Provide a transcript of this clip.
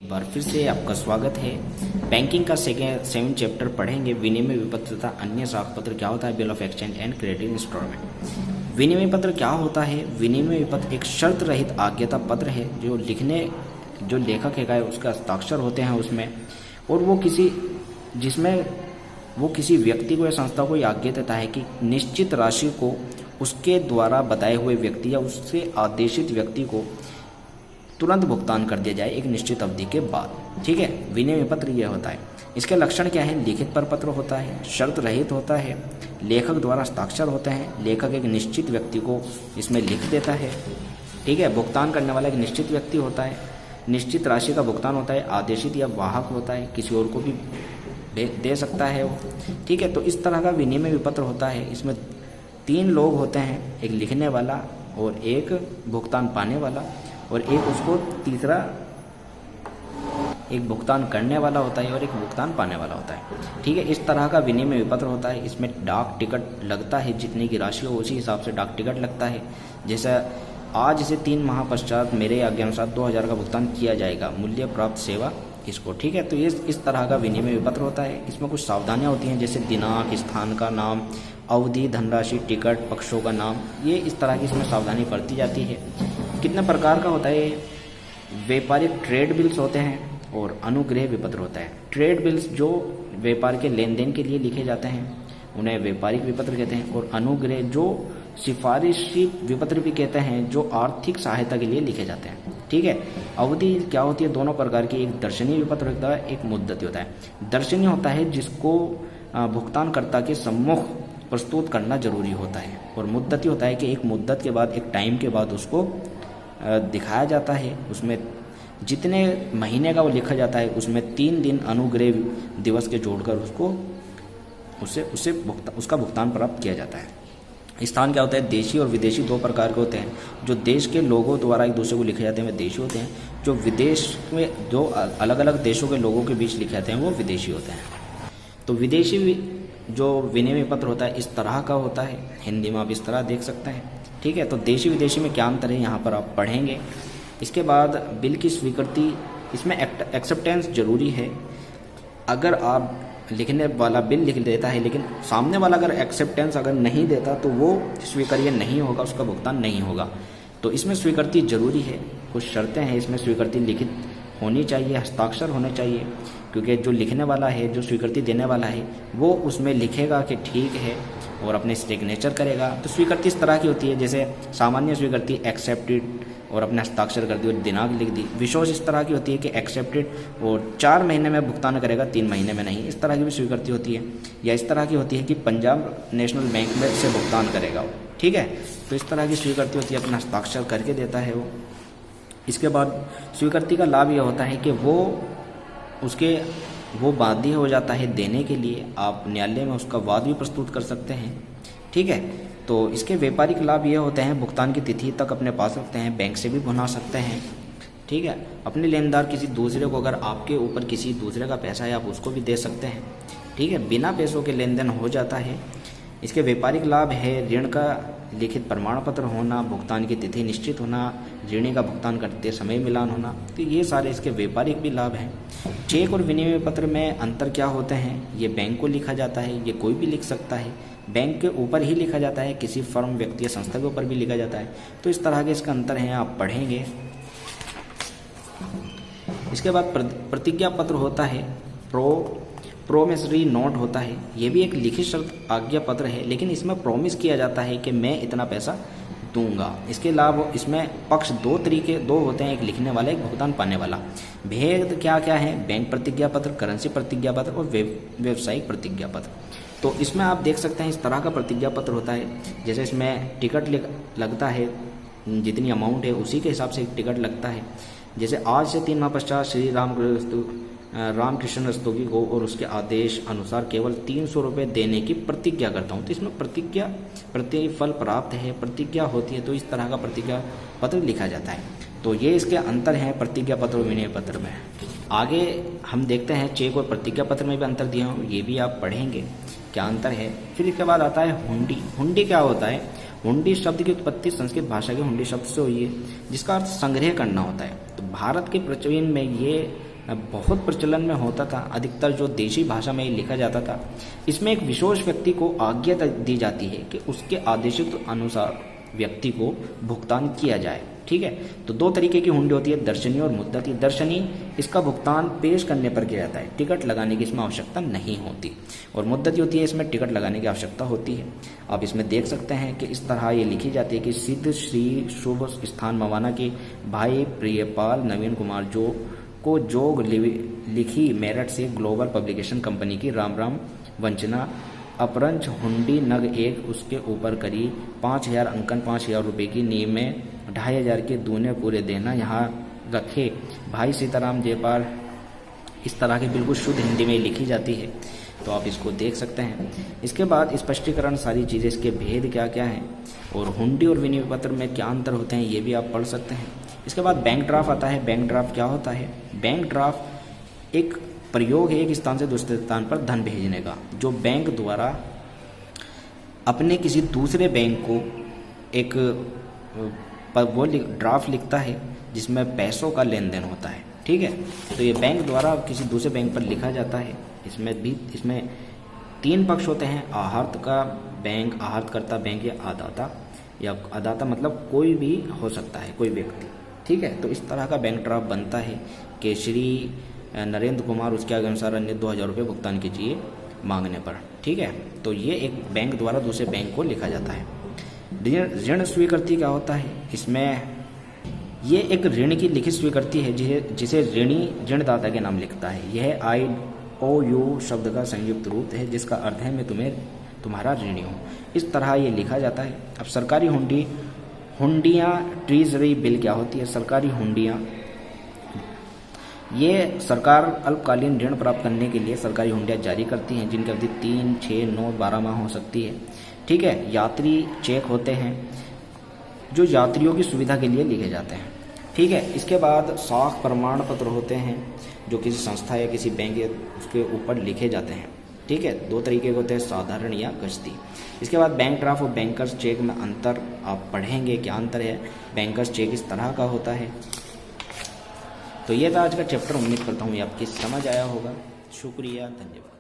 एक बार फिर से आपका स्वागत है। बैंकिंग का सेवन चैप्टर पढ़ेंगे। विनिमय विपत्र तथा अन्य साख पत्र क्या होता है, bill of exchange and credit installment. विनिमय पत्र क्या होता है? विनिमय पत्र एक शर्त रहित आज्ञाता पत्र है जो लेखक है उसका हस्ताक्षर होते हैं उसमें, और वो किसी व्यक्ति को या संस्था को आज्ञा देता है कि निश्चित राशि को उसके द्वारा बताए हुए व्यक्ति या उससे आदेशित व्यक्ति को तुरंत भुगतान कर दिया जाए एक निश्चित अवधि के बाद। ठीक है, विनिमय पत्र यह होता है। इसके लक्षण क्या है? लिखित प्रपत्र होता है, शर्त रहित होता है, लेखक द्वारा हस्ताक्षर होते हैं, लेखक एक निश्चित व्यक्ति को इसमें लिख देता है। ठीक है, भुगतान करने वाला एक निश्चित व्यक्ति होता है, निश्चित राशि का भुगतान होता है, आदेशित या वाहक होता है, किसी और को भी दे सकता है वो। ठीक है, तो इस तरह का विनिमय विपत्र होता है। इसमें 3 लोग होते हैं, एक लिखने वाला और एक भुगतान पाने वाला और एक उसको तीसरा एक भुगतान करने वाला होता है और एक भुगतान पाने वाला होता है। ठीक है, इस तरह का विनिमय विपत्र होता है। इसमें डाक टिकट लगता है, जितनी की राशि हो उसी हिसाब से डाक टिकट लगता है। जैसे आज से 3 माह पश्चात मेरे आज्ञानुसार 2000 का भुगतान किया जाएगा, मूल्य प्राप्त सेवा इसको। ठीक है, तो ये इस तरह का विनिमय विपत्र होता है। इसमें कुछ सावधानियां होती हैं, जैसे दिनांक, स्थान का नाम, अवधि, धनराशि, टिकट, पक्षों का नाम, ये इस तरह की इसमें सावधानी बरती जाती है। कितने प्रकार का होता है? व्यापारिक ट्रेड बिल्स होते हैं और अनुग्रह विपत्र होता है। ट्रेड बिल्स जो व्यापार के लेन देन के लिए लिखे जाते हैं उन्हें व्यापारिक विपत्र कहते हैं, और अनुग्रह जो सिफारिशी विपत्र भी कहते हैं, जो आर्थिक सहायता के लिए लिखे जाते हैं। ठीक है, अवधि क्या होती है? दोनों प्रकार की, एक दर्शनीय विपत्र होता है, एक मुद्दती होता है। दर्शनीय होता है जिसको भुगतानकर्ता के सम्मुख प्रस्तुत करना जरूरी होता है, और मुद्दती होता है कि एक मुद्दत के बाद, एक टाइम के बाद उसको दिखाया जाता है। उसमें जितने महीने का वो लिखा जाता है उसमें 3 दिन अनुग्रह दिवस के जोड़कर उसका भुगतान प्राप्त किया जाता है। स्थान क्या होता है? देशी और विदेशी 2 प्रकार के होते हैं। जो देश के लोगों द्वारा एक दूसरे को लिखे जाते हैं वे देशी होते हैं, जो विदेश में जो अलग अलग देशों के लोगों के बीच लिखे जाते हैं वो विदेशी होते हैं। तो विदेशी जो विनिमय पत्र होता है इस तरह का होता है, हिंदी में आप इस तरह देख सकते हैं। ठीक है, तो देशी विदेशी में क्या अंतर है यहाँ पर आप पढ़ेंगे। इसके बाद बिल की स्वीकृति, इसमें एक्सेप्टेंस जरूरी है। अगर आप लिखने वाला बिल लिख देता है लेकिन सामने वाला अगर एक्सेप्टेंस अगर नहीं देता तो वो स्वीकार्य नहीं होगा, उसका भुगतान नहीं होगा। तो इसमें स्वीकृति जरूरी है। कुछ शर्तें हैं इसमें, स्वीकृति लिखित होनी चाहिए, हस्ताक्षर होने चाहिए, क्योंकि जो लिखने वाला है, जो स्वीकृति देने वाला है, वो उसमें लिखेगा कि ठीक है और अपने सिग्नेचर करेगा। तो स्वीकृति इस तरह की होती है, जैसे सामान्य स्वीकृति एक्सेप्टेड और अपने हस्ताक्षर कर दी और दिनांक लिख दी। विशेष इस तरह की होती है कि एक्सेप्टेड और 4 महीने में भुगतान करेगा, 3 महीने में नहीं, इस तरह की भी स्वीकृति होती है। या इस तरह की होती है कि पंजाब नेशनल बैंक में से भुगतान करेगा वो। ठीक है, तो इस तरह की स्वीकृति होती है, अपना हस्ताक्षर करके देता है वो। इसके बाद स्वीकृति का लाभ यह होता है कि वो बाध्य हो जाता है देने के लिए। आप न्यायालय में उसका वाद भी प्रस्तुत कर सकते हैं। ठीक है, तो इसके व्यापारिक लाभ ये होते हैं, भुगतान की तिथि तक अपने पास रखते हैं, बैंक से भी बना सकते हैं। ठीक है, अपने लेनदार किसी दूसरे को, अगर आपके ऊपर किसी दूसरे का पैसा है आप उसको भी दे सकते हैं। ठीक है, बिना पैसों के लेन देन हो जाता है। इसके व्यापारिक लाभ है ऋण का लिखित प्रमाण पत्र होना, भुगतान की तिथि निश्चित होना, ऋणी का भुगतान करते समय मिलान होना। तो ये सारे इसके व्यापारिक भी लाभ हैं। चेक और विनिमय पत्र में अंतर क्या होते हैं? ये बैंक को लिखा जाता है, ये कोई भी लिख सकता है, बैंक के ऊपर ही लिखा जाता है, किसी फर्म, व्यक्ति या संस्था के ऊपर भी लिखा जाता है। तो इस तरह के इसका अंतर है, आप पढ़ेंगे। इसके बाद प्रतिज्ञा पत्र होता है, प्रोमिसरी नोट होता है। ये भी एक लिखित शर्त आज्ञा पत्र है, लेकिन इसमें प्रॉमिस किया जाता है कि मैं इतना पैसा दूंगा। इसके लाभ, इसमें पक्ष 2 होते हैं, एक लिखने वाला, एक भुगतान पाने वाला। भेद क्या क्या है? बैंक प्रतिज्ञा पत्र, करेंसी प्रतिज्ञा पत्र और व्यवसायिक प्रतिज्ञा पत्र। तो इसमें आप देख सकते हैं इस तरह का प्रतिज्ञा पत्र होता है, जैसे इसमें टिकट लगता है, जितनी अमाउंट है उसी के हिसाब से एक टिकट लगता है। जैसे आज से 3 माह पश्चात श्री रामकृष्ण रस्तोगी को और उसके आदेश अनुसार केवल 300 रुपये देने की प्रतिज्ञा करता हूँ। तो इसमें प्रतिफल प्राप्त है, प्रतिज्ञा होती है, तो इस तरह का प्रतिज्ञा पत्र लिखा जाता है। तो ये इसके अंतर हैं प्रतिज्ञा पत्र और विनिमय पत्र में। आगे हम देखते हैं चेक और प्रतिज्ञा पत्र में भी अंतर दिया हूँ, ये भी आप पढ़ेंगे क्या अंतर है। फिर इसके बाद आता है हुंडी। हुंडी क्या होता है? हुंडी शब्द की उत्पत्ति संस्कृत भाषा के हुंडी शब्द से हुई है, जिसका अर्थ संग्रह करना होता है। तो भारत के प्रचलन में ये बहुत प्रचलन में होता था, अधिकतर जो देशी भाषा में ही लिखा जाता था। इसमें एक विशेष व्यक्ति को आज्ञा दी जाती है कि उसके आदेशित अनुसार व्यक्ति को भुगतान किया जाए। ठीक है, तो दो तरीके की हुंडी होती है, दर्शनी और मुद्दती। दर्शनी इसका भुगतान पेश करने पर किया जाता है, टिकट लगाने की इसमें आवश्यकता नहीं होती। और मुद्दती होती है, इसमें टिकट लगाने की आवश्यकता होती है। आप इसमें देख सकते हैं कि इस तरह ये लिखी जाती है कि सिद्ध श्री शुभ स्थान मवाना के भाई प्रियपाल नवीन कुमार जो को जोग लिखी मेरठ से ग्लोबल पब्लिकेशन कंपनी की राम राम वंचना अपरंच हुंडी नग एक उसके ऊपर करी 5,000 अंकन 5,000 रुपये की नींव में 2,500 के दूने पूरे देना यहाँ रखे भाई सीताराम जयपाल। इस तरह की बिल्कुल शुद्ध हिंदी में लिखी जाती है, तो आप इसको देख सकते हैं। इसके बाद स्पष्टीकरण सारी चीज़ें, इसके भेद क्या क्या हैं और हुंडी और विनिमय पत्र में क्या अंतर होते हैं ये भी आप पढ़ सकते हैं। इसके बाद बैंक ड्राफ्ट आता है। बैंक ड्राफ्ट क्या होता है? बैंक ड्राफ्ट एक प्रयोग है एक स्थान से दूसरे स्थान पर धन भेजने का, जो बैंक द्वारा अपने किसी दूसरे बैंक को एक वो ड्राफ्ट लिखता है जिसमें पैसों का लेन देन होता है। ठीक है, तो ये बैंक द्वारा किसी दूसरे बैंक पर लिखा जाता है। इसमें 3 पक्ष होते हैं, आहर्त का बैंक, आहर्तकर्ता बैंक या अदाता मतलब कोई भी हो सकता है, कोई व्यक्ति। ठीक है, तो इस तरह का बैंक ड्राफ्ट बनता है कि श्री नरेंद्र कुमार उसके अनुसार अन्य 2,000 रुपये भुगतान कीजिए मांगने पर। ठीक है, तो ये एक बैंक द्वारा दूसरे बैंक को लिखा जाता है। ऋण स्वीकृति क्या होता है? इसमें ये एक ऋण की लिखित स्वीकृति है जिसे ऋणी ऋणदाता के नाम लिखता है। यह IOU शब्द का संयुक्त रूप है जिसका अर्थ है मैं तुम्हारा ऋणी हूँ। इस तरह ये लिखा जाता है। अब सरकारी हुंडियाँ ट्रेजरी बिल क्या होती है? सरकारी हुंडियाँ ये सरकार अल्पकालीन ऋण प्राप्त करने के लिए सरकारी हुंडियाँ जारी करती हैं जिनकी अवधि 3, 6, 9, 12 माह हो सकती है। ठीक है, यात्री चेक होते हैं जो यात्रियों की सुविधा के लिए लिखे जाते हैं। ठीक है, इसके बाद साख प्रमाण पत्र होते हैं जो किसी संस्था या किसी बैंक या उसके ऊपर लिखे जाते हैं। ठीक है, 2 तरीके के होते हैं, साधारण या गश्ती। इसके बाद बैंक ड्राफ्ट और बैंकर्स चेक में अंतर आप पढ़ेंगे, क्या अंतर है। बैंकर्स चेक इस तरह का होता है। तो ये था आज का चैप्टर। उम्मीद करता हूँ ये आपकी समझ आया होगा। शुक्रिया, धन्यवाद।